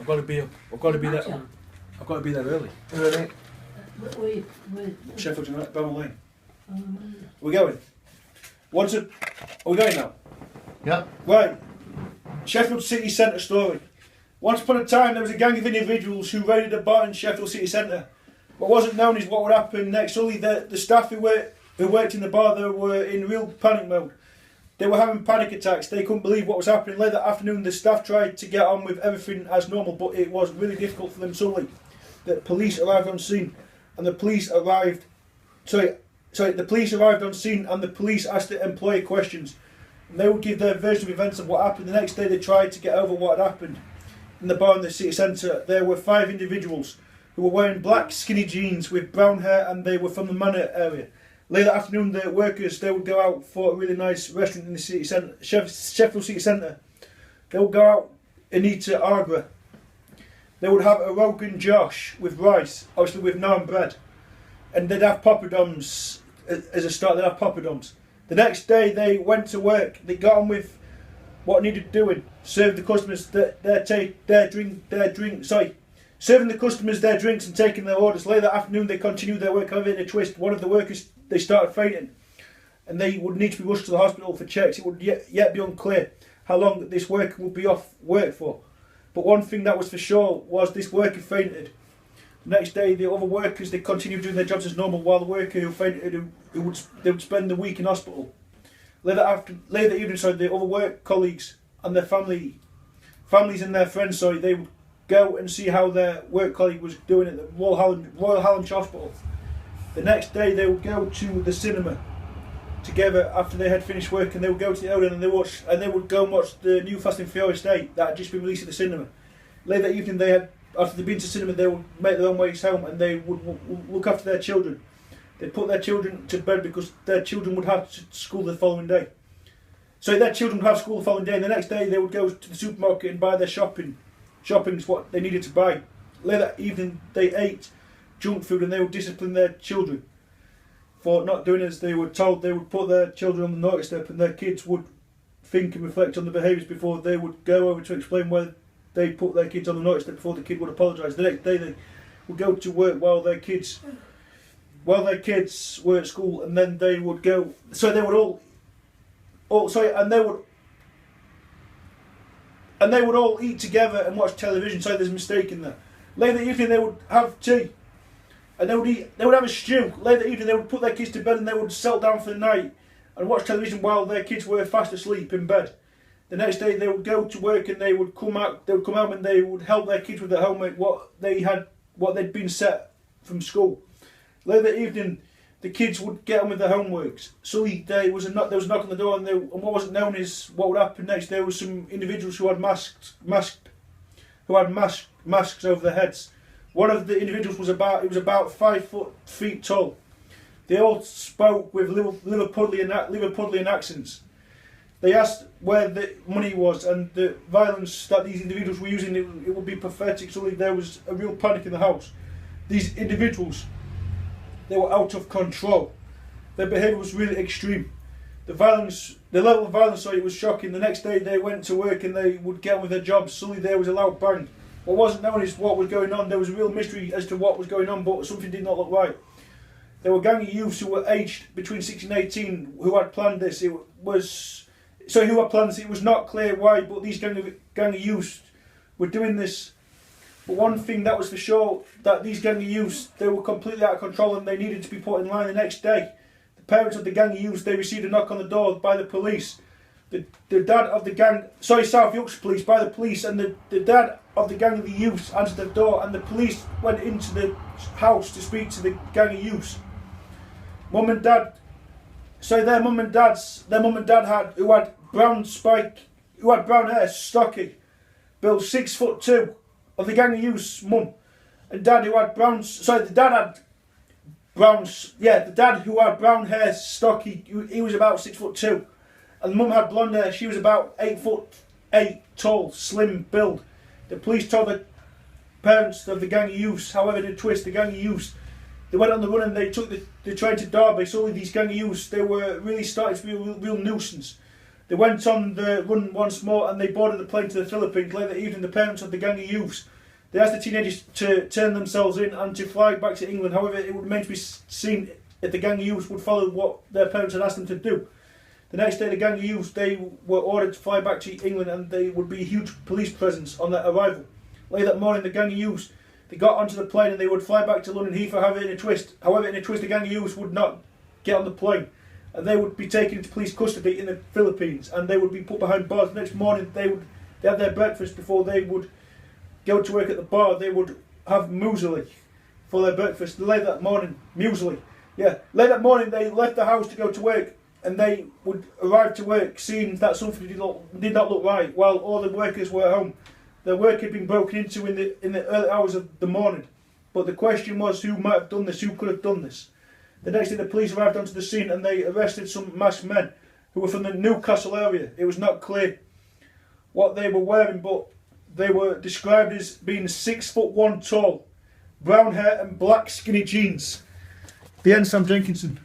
I've got to be up. I've got to be there. I've got to be there early. Really? Sheffield United, Bowman Lane. We're going. Are we going now? Yeah. Right. Sheffield City Centre story. Once upon a time, there was a gang of individuals who raided a bar in Sheffield City Centre. What wasn't known is what would happen next. Only the staff who worked in the bar, they were in real panic mode. They were having panic attacks. They couldn't believe what was happening. Late that afternoon, the staff tried to get on with everything as normal, but it was really difficult for them. Suddenly, the police arrived on scene, and the police arrived. The police arrived on scene, and the police asked the employee questions. And they would give their version of events of what happened. The next day, they tried to get over what had happened. In the bar in the city centre, there were 5 individuals who were wearing black skinny jeans with brown hair, and they were from the Manor area. Later that afternoon, the workers, they would go out for a really nice restaurant in the city centre, Sheffield City Centre. They would go out and eat at Arbor. They would have a Rogan Josh with rice, obviously with naan bread, and they'd have poppadoms as a start. They'd have poppadoms. The next day, they went to work. They got on with what needed doing, served the customers serving the customers their drinks and taking their orders. Later that afternoon, they continued their work. However, in a twist, one of the workers, they started fainting, and they would need to be rushed to the hospital for checks. It would yet be unclear how long this worker would be off work for. But one thing that was for sure was this worker fainted. The next day, the other workers, they continued doing their jobs as normal, while the worker who fainted, they would spend the week in hospital. Later evening, the other work colleagues and their families and their friends, they would go and see how their work colleague was doing at the Royal Hallam Hospital. The next day, they would go to the cinema together after they had finished work, and they would go to the Odeon and they would go and watch the new Fast and Furious 8 that had just been released at the cinema. Later that evening, after they'd been to cinema, they would make their own ways home, and they would look after their children. They'd put their children to bed because their children would have school the following day. So their children would have school the following day, and the next day they would go to the supermarket and buy their shopping's what they needed to buy. Later that evening, they ate junk food, and they would discipline their children for not doing as they were told. They would put their children on the notice step, and their kids would think and reflect on the behaviours before they would go over to explain why they put their kids on the notice step before the kid would apologise. The next day, they would go to work while their kids were at school, and then they would go. So they would and they would all eat together and watch television. So there's a mistake in there. Later that evening, they would have tea, and they would have a stew. Later that evening, they would put their kids to bed, and they would settle down for the night and watch television while their kids were fast asleep in bed. The next day, they would go to work, and they would come out and they would help their kids with their homework, what they'd been set from school. Later that evening, the kids would get on with their homeworks. Suddenly, there was a knock on the door, and what wasn't known is what would happen next. There were some individuals who had masks over their heads. One of the individuals was about 5 feet tall. They all spoke with Liverpudlian accents. They asked where the money was and the violence that these individuals were using. It would be pathetic. Suddenly, there was a real panic in the house. These individuals, they were out of control. Their behaviour was really extreme. The level of violence, it was shocking. The next day, they went to work and they would get on with their jobs. Suddenly, there was a loud bang. What wasn't known is what was going on. There was a real mystery as to what was going on, but something did not look right. There were gang of youths who were aged between 16 and 18 who had planned this. It was not clear why, but these gang of youths were doing this. But one thing that was for sure, that these gang of youths, they were completely out of control, and they needed to be put in line. The next day, the parents of the gang of youths, they received a knock on the door by the police. The dad of the gang, South Yorkshire Police, by the police, and the dad of the gang of the youths answered the door, and the police went into the house to speak to the gang of youths. Their mum and dad had brown hair, stocky, built 6'2", of the gang of youths' mum and dad who had the dad who had brown hair, stocky, he was about 6'2", and the mum had blonde hair. She was about 8'8" tall, slim build. The police told the parents of the gang of youths. However, in a twist, the gang of youths, they went on the run and they took the train to Derby. So these gang of youths, they were really starting to be a real nuisance. They went on the run once more and they boarded the plane to the Philippines. Later that evening, the parents of the gang of youths, they asked the teenagers to turn themselves in and to fly back to England. However, it would remain to be seen if the gang of youths would follow what their parents had asked them to do. The next day, the gang of youths, they were ordered to fly back to England and there would be a huge police presence on their arrival. Later that morning, the gang of youths, they got onto the plane and they would fly back to London Heathrow. However, in a twist, the gang of youths would not get on the plane and they would be taken into police custody in the Philippines and they would be put behind bars. The next morning, they had their breakfast before they would go to work at the bar. They would have muesli for their breakfast. Later that morning, Later that morning, they left the house to go to work. And they would arrive to work seeing that something did not look right while all the workers were at home. Their work had been broken into in the early hours of the morning. But the question was who might have done this, who could have done this. The next day the police arrived onto the scene and they arrested some masked men who were from the Newcastle area. It was not clear what they were wearing, but they were described as being 6'1" tall, brown hair and black skinny jeans. The end, Sam Jenkinson.